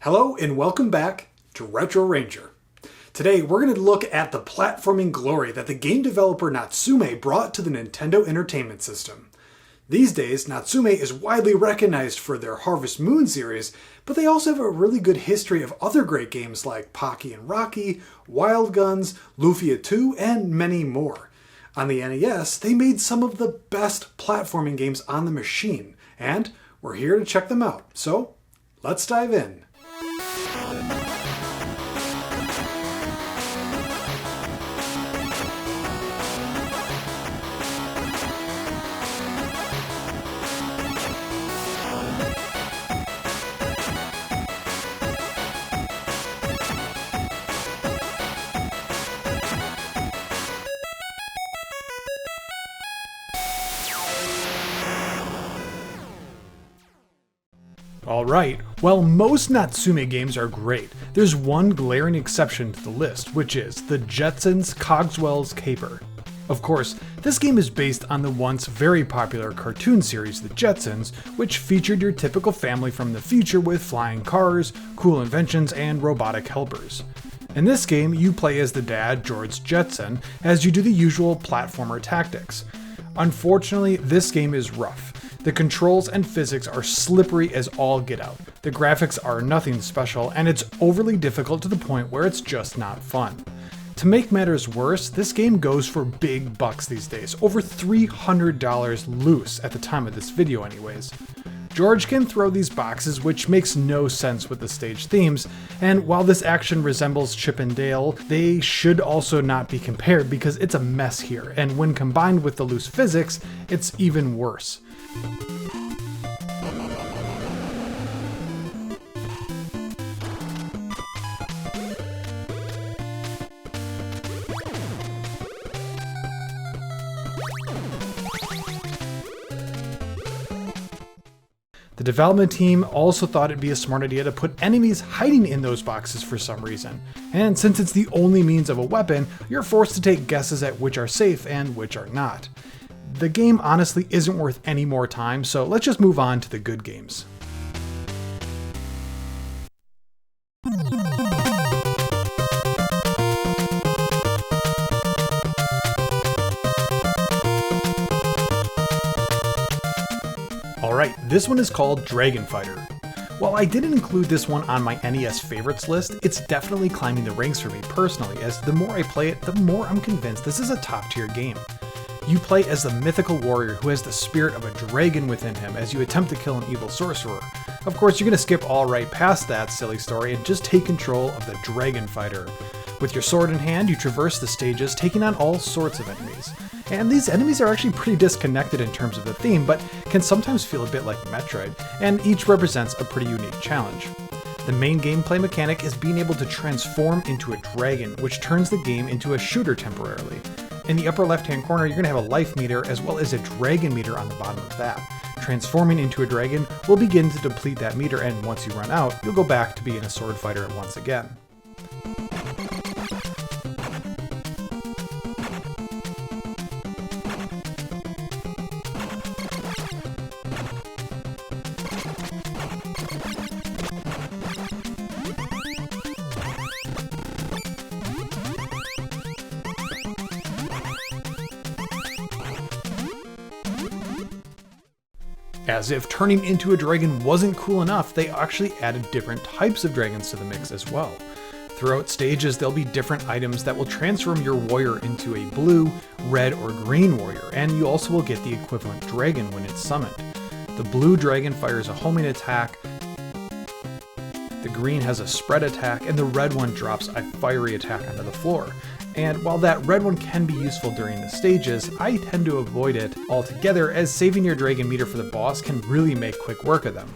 Hello and welcome back to Retro Ranger. Today we're going to look at the platforming glory that the game developer Natsume brought to the Nintendo Entertainment System. These days, Natsume is widely recognized for their Harvest Moon series, but they also have a really good history of other great games like Pocky and Rocky, Wild Guns, Lufia 2, and many more. On the NES, they made some of the best platforming games on the machine, and we're here to check them out. So, let's dive in. Alright, while most Natsume games are great, there's one glaring exception to the list, which is the Jetsons Cogswell's Caper. Of course, this game is based on the once very popular cartoon series The Jetsons, which featured your typical family from the future with flying cars, cool inventions, and robotic helpers. In this game, you play as the dad, George Jetson, as you do the usual platformer tactics. Unfortunately, this game is rough. The controls and physics are slippery as all get out. The graphics are nothing special, and it's overly difficult to the point where it's just not fun. To make matters worse, this game goes for big bucks these days, over $300 loose at the time of this video anyways. George can throw these boxes, which makes no sense with the stage themes, and while this action resembles Chip and Dale, they should also not be compared because it's a mess here, and when combined with the loose physics, it's even worse. The development team also thought it'd be a smart idea to put enemies hiding in those boxes for some reason, and since it's the only means of a weapon, you're forced to take guesses at which are safe and which are not. The game honestly isn't worth any more time, so let's just move on to the good games. Alright, this one is called Dragon Fighter. While I didn't include this one on my NES favorites list, it's definitely climbing the ranks for me personally, as the more I play it, the more I'm convinced this is a top tier game. You play as the mythical warrior who has the spirit of a dragon within him as you attempt to kill an evil sorcerer. Of course, you're going to skip all right past that silly story and just take control of the Dragon Fighter. With your sword in hand, you traverse the stages, taking on all sorts of enemies. And these enemies are actually pretty disconnected in terms of the theme, but can sometimes feel a bit like Metroid, and each represents a pretty unique challenge. The main gameplay mechanic is being able to transform into a dragon, which turns the game into a shooter temporarily. In the upper left-hand corner, you're going to have a life meter as well as a dragon meter on the bottom of that. Transforming into a dragon will begin to deplete that meter, and once you run out, you'll go back to being a sword fighter once again. As if turning into a dragon wasn't cool enough, they actually added different types of dragons to the mix as well. Throughout stages, there'll be different items that will transform your warrior into a blue, red, or green warrior, and you also will get the equivalent dragon when it's summoned. The blue dragon fires a homing attack, the green has a spread attack, and the red one drops a fiery attack onto the floor. And while that red one can be useful during the stages, I tend to avoid it altogether, as saving your dragon meter for the boss can really make quick work of them.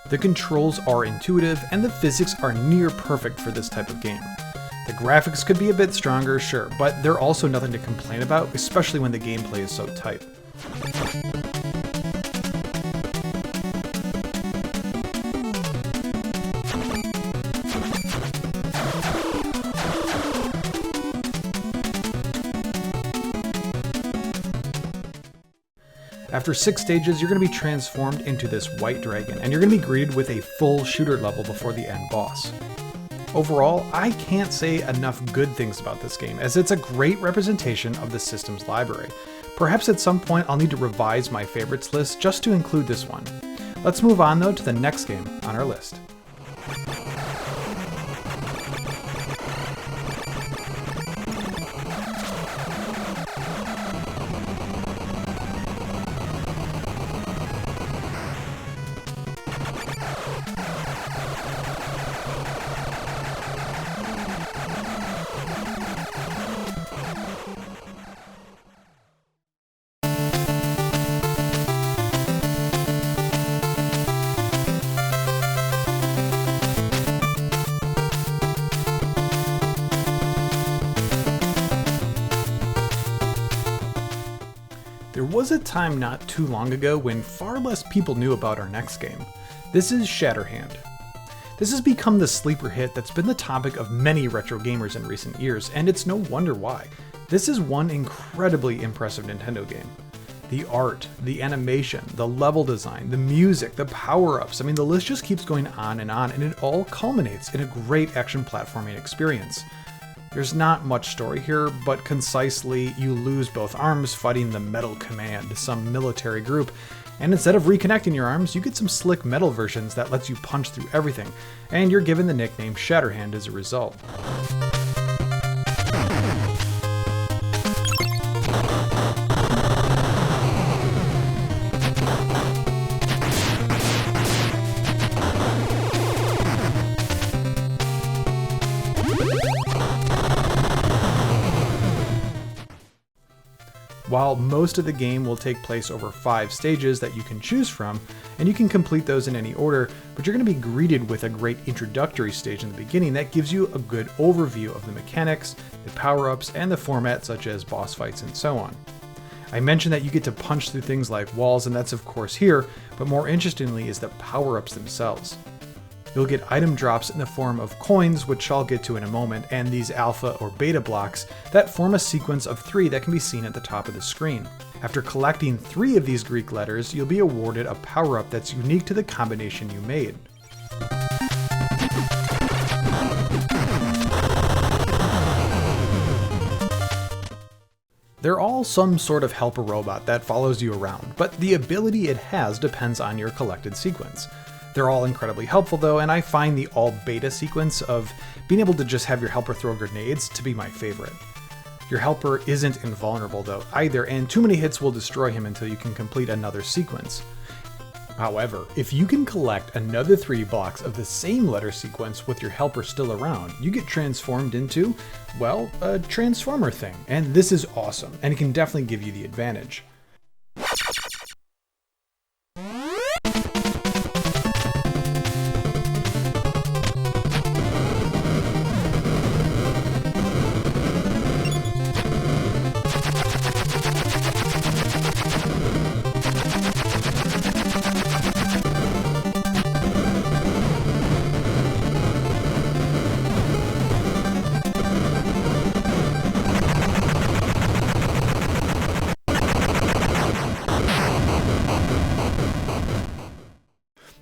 The controls are intuitive, and the physics are near perfect for this type of game. The graphics could be a bit stronger, sure, but they're also nothing to complain about, especially when the gameplay is so tight. After 6 stages, you're going to be transformed into this white dragon, and you're going to be greeted with a full shooter level before the end boss. Overall, I can't say enough good things about this game, as it's a great representation of the system's library. Perhaps at some point I'll need to revise my favorites list just to include this one. Let's move on though to the next game on our list. There was a time not too long ago when far less people knew about our next game. This is Shatter Hand. This has become the sleeper hit that's been the topic of many retro gamers in recent years, and it's no wonder why. This is one incredibly impressive Nintendo game. The art, the animation, the level design, the music, the power-ups, I mean the list just keeps going on, and it all culminates in a great action platforming experience. There's not much story here, but concisely, you lose both arms fighting the Metal Command, some military group, and instead of reconnecting your arms, you get some slick metal versions that lets you punch through everything, and you're given the nickname Shatter Hand as a result. While most of the game will take place over 5 stages that you can choose from, and you can complete those in any order, but you're going to be greeted with a great introductory stage in the beginning that gives you a good overview of the mechanics, the power-ups, and the format such as boss fights and so on. I mentioned that you get to punch through things like walls, and that's of course here, but more interestingly is the power-ups themselves. You'll get item drops in the form of coins, which I'll get to in a moment, and these alpha or beta blocks that form a sequence of 3 that can be seen at the top of the screen. After collecting 3 of these Greek letters, you'll be awarded a power-up that's unique to the combination you made. They're all some sort of helper robot that follows you around, but the ability it has depends on your collected sequence. They're all incredibly helpful though, and I find the all beta sequence of being able to just have your helper throw grenades to be my favorite. Your helper isn't invulnerable though either, and too many hits will destroy him until you can complete another sequence. However, if you can collect another 3 blocks of the same letter sequence with your helper still around, you get transformed into, well, a transformer thing, and this is awesome, and it can definitely give you the advantage.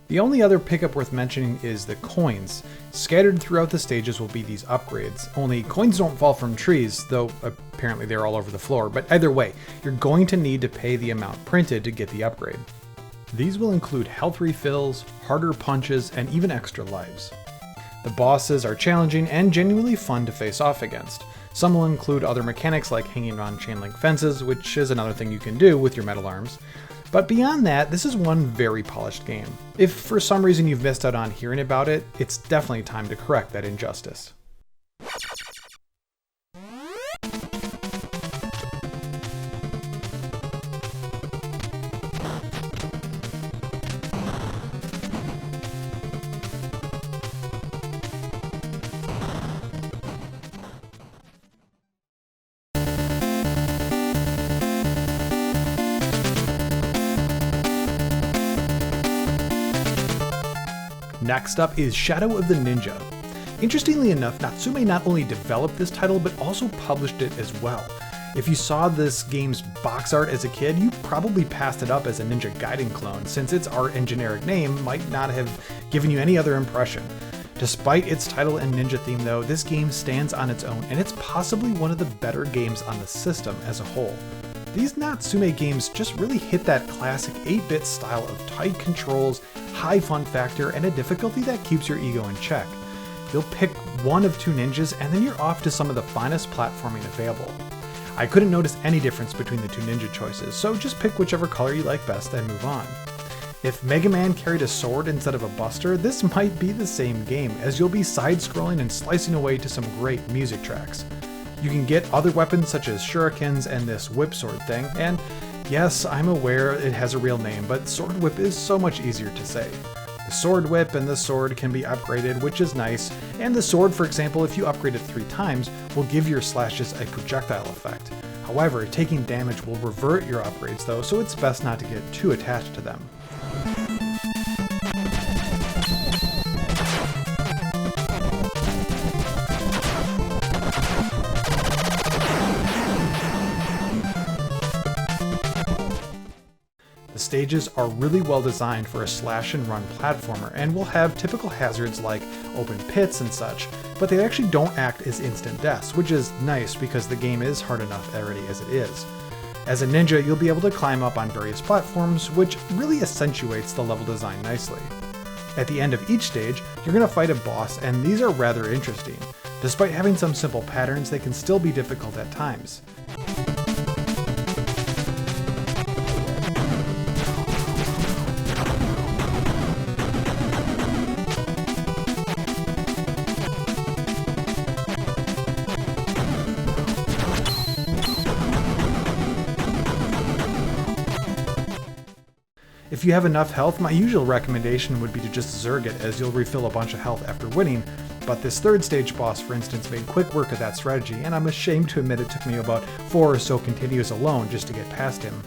The only other pickup worth mentioning is the coins. Scattered throughout the stages will be these upgrades, only coins don't fall from trees, though apparently they're all over the floor, but either way, you're going to need to pay the amount printed to get the upgrade. These will include health refills, harder punches, and even extra lives. The bosses are challenging and genuinely fun to face off against. Some will include other mechanics like hanging on chain link fences, which is another thing you can do with your metal arms. But beyond that, this is one very polished game. If for some reason you've missed out on hearing about it, it's definitely time to correct that injustice. Next up is Shadow of the Ninja. Interestingly enough, Natsume not only developed this title, but also published it as well. If you saw this game's box art as a kid, you probably passed it up as a Ninja Gaiden clone, since its art and generic name might not have given you any other impression. Despite its title and ninja theme though, this game stands on its own, and it's possibly one of the better games on the system as a whole. These Natsume games just really hit that classic 8-bit style of tight controls, high fun factor, and a difficulty that keeps your ego in check. You'll pick one of two ninjas, and then you're off to some of the finest platforming available. I couldn't notice any difference between the two ninja choices, so just pick whichever color you like best and move on. If Mega Man carried a sword instead of a buster, this might be the same game, as you'll be side-scrolling and slicing away to some great music tracks. You can get other weapons such as shurikens and this whip sword thing, and yes, I'm aware it has a real name, but sword whip is so much easier to say. The sword whip and the sword can be upgraded, which is nice, and the sword, for example, if you upgrade it 3 times, will give your slashes a projectile effect. However, taking damage will revert your upgrades though, so it's best not to get too attached to them. The stages are really well designed for a slash and run platformer and will have typical hazards like open pits and such, but they actually don't act as instant deaths, which is nice because the game is hard enough already as it is. As a ninja, you'll be able to climb up on various platforms, which really accentuates the level design nicely. At the end of each stage, you're going to fight a boss, and these are rather interesting. Despite having some simple patterns, they can still be difficult at times. If you have enough health, my usual recommendation would be to just zerg it, as you'll refill a bunch of health after winning, but this third stage boss, for instance, made quick work of that strategy, and I'm ashamed to admit it took me about 4 or so continues alone just to get past him.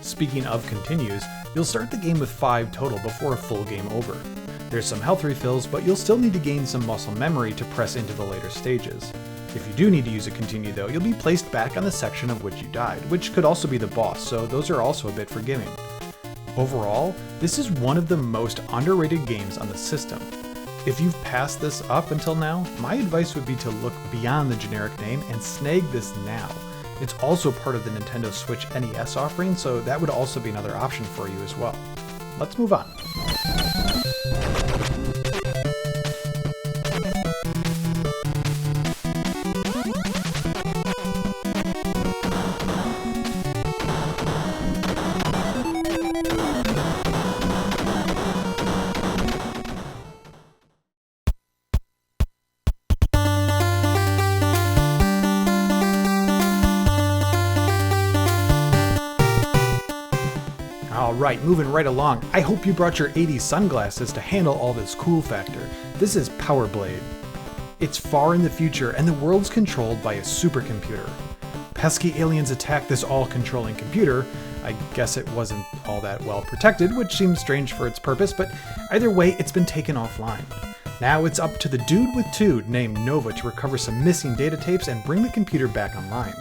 Speaking of continues, you'll start the game with 5 total before a full game over. There's some health refills, but you'll still need to gain some muscle memory to press into the later stages. If you do need to use a continue though, you'll be placed back on the section of which you died, which could also be the boss, so those are also a bit forgiving. Overall, this is one of the most underrated games on the system. If you've passed this up until now, my advice would be to look beyond the generic name and snag this now. It's also part of the Nintendo Switch NES offering, so that would also be another option for you as well. Let's move on. Alright, moving right along, I hope you brought your 80s sunglasses to handle all this cool factor. This is Power Blade. It's far in the future and the world's controlled by a supercomputer. Pesky aliens attack this all-controlling computer. I guess it wasn't all that well protected, which seems strange for its purpose, but either way, it's been taken offline. Now it's up to the dude with Tude named Nova to recover some missing data tapes and bring the computer back online.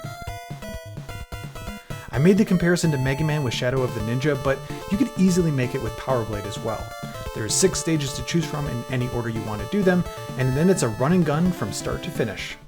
I made the comparison to Mega Man with Shadow of the Ninja, but you could easily make it with Power Blade as well. There's 6 stages to choose from in any order you want to do them, and then it's a run and gun from start to finish.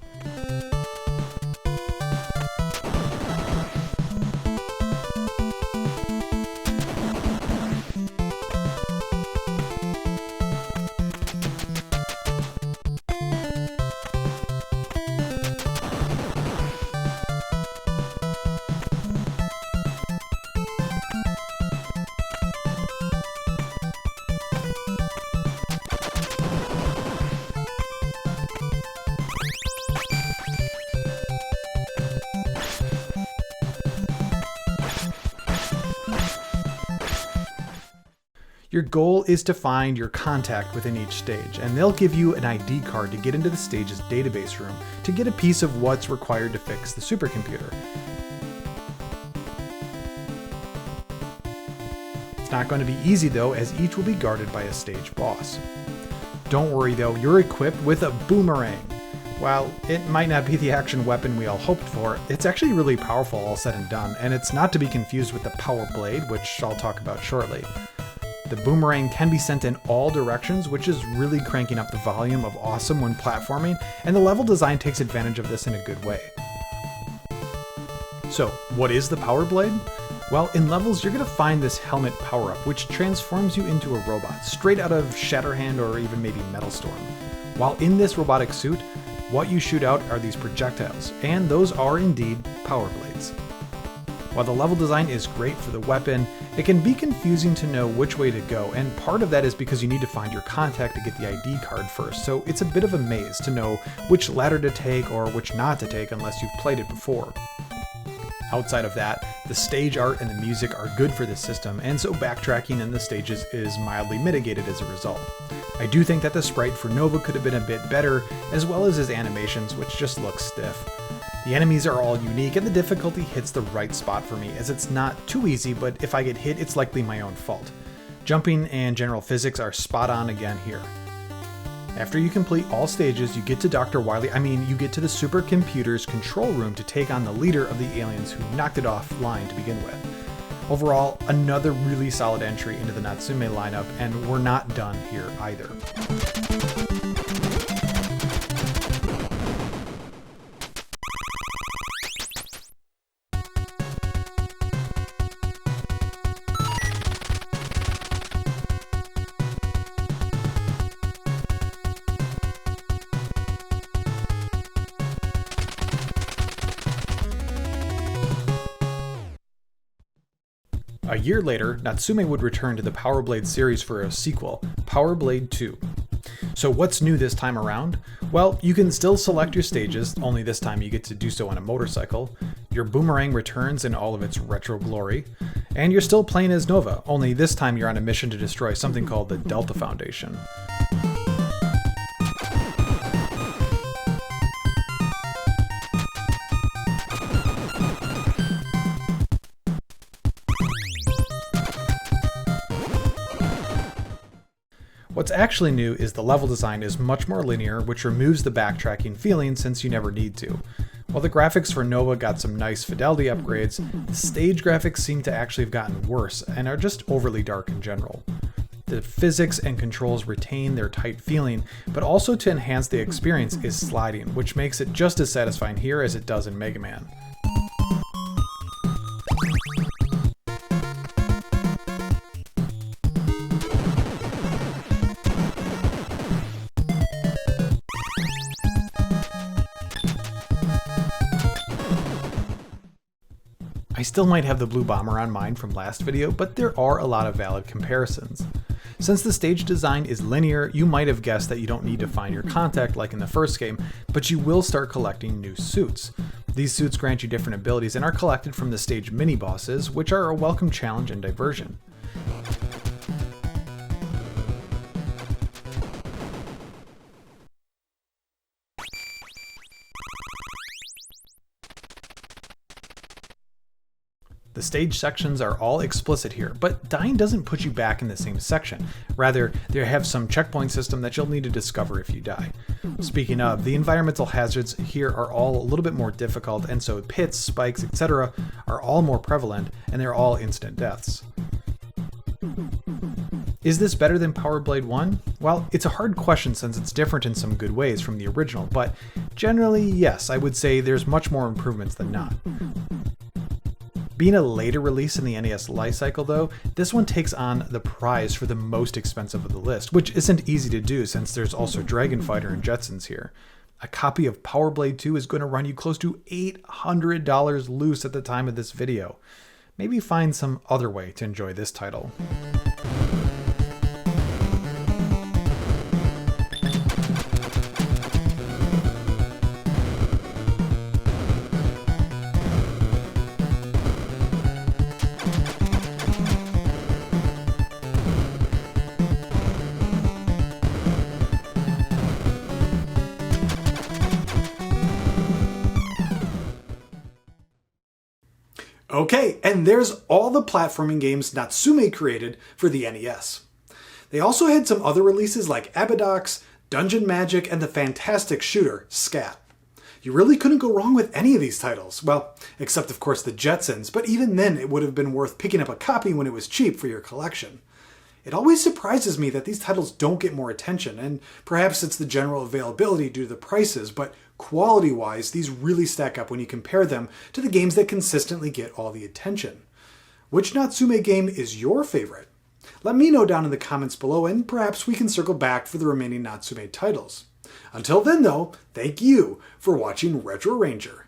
Your goal is to find your contact within each stage, and they'll give you an ID card to get into the stage's database room to get a piece of what's required to fix the supercomputer. It's not going to be easy though, as each will be guarded by a stage boss. Don't worry though, you're equipped with a boomerang. While it might not be the action weapon we all hoped for, it's actually really powerful all said and done, and it's not to be confused with the power blade, which I'll talk about shortly. The boomerang can be sent in all directions, which is really cranking up the volume of awesome when platforming, and the level design takes advantage of this in a good way. So, what is the power blade? Well, in levels you're going to find this helmet power-up, which transforms you into a robot, straight out of Shatter Hand or even maybe Metal Storm. While in this robotic suit, what you shoot out are these projectiles, and those are indeed power blades. While the level design is great for the weapon, it can be confusing to know which way to go, and part of that is because you need to find your contact to get the ID card first, so it's a bit of a maze to know which ladder to take or which not to take unless you've played it before. Outside of that, the stage art and the music are good for this system, and so backtracking in the stages is mildly mitigated as a result. I do think that the sprite for Nova could have been a bit better, as well as his animations, which just look stiff. The enemies are all unique, and the difficulty hits the right spot for me, as it's not too easy, but if I get hit, it's likely my own fault. Jumping and general physics are spot on again here. After you complete all stages, you get to you get to the supercomputer's control room to take on the leader of the aliens who knocked it offline to begin with. Overall, another really solid entry into the Natsume lineup, and we're not done here either. A year later, Natsume would return to the Power Blade series for a sequel, Power Blade 2. So what's new this time around? Well, you can still select your stages, only this time you get to do so on a motorcycle. Your boomerang returns in all of its retro glory. And you're still playing as Nova, only this time you're on a mission to destroy something called the Delta Foundation. What's actually new is the level design is much more linear, which removes the backtracking feeling since you never need to. While the graphics for Nova got some nice fidelity upgrades, the stage graphics seem to actually have gotten worse and are just overly dark in general. The physics and controls retain their tight feeling, but also to enhance the experience is sliding, which makes it just as satisfying here as it does in Mega Man. I still might have the blue bomber on mine from last video, but there are a lot of valid comparisons. Since the stage design is linear, you might have guessed that you don't need to find your contact like in the first game, but you will start collecting new suits. These suits grant you different abilities and are collected from the stage mini-bosses, which are a welcome challenge and diversion. The stage sections are all explicit here, but dying doesn't put you back in the same section. Rather, they have some checkpoint system that you'll need to discover if you die. Speaking of, the environmental hazards here are all a little bit more difficult, and so pits, spikes, etc. are all more prevalent, and they're all instant deaths. Is this better than Power Blade 1? Well, it's a hard question since it's different in some good ways from the original, but generally, yes, I would say there's much more improvements than not. Being a later release in the NES lifecycle though, this one takes on the prize for the most expensive of the list, which isn't easy to do since there's also Dragon Fighter and Jetsons here. A copy of Power Blade 2 is going to run you close to $800 loose at the time of this video. Maybe find some other way to enjoy this title. Okay, and there's all the platforming games Natsume created for the NES. They also had some other releases like Abadox, Dungeon Magic, and the fantastic shooter, Scat. You really couldn't go wrong with any of these titles. Well, except of course the Jetsons, but even then it would have been worth picking up a copy when it was cheap for your collection. It always surprises me that these titles don't get more attention, and perhaps it's the general availability due to the prices, but quality-wise, these really stack up when you compare them to the games that consistently get all the attention. Which Natsume game is your favorite? Let me know down in the comments below, and perhaps we can circle back for the remaining Natsume titles. Until then though, thank you for watching Retro Ranger.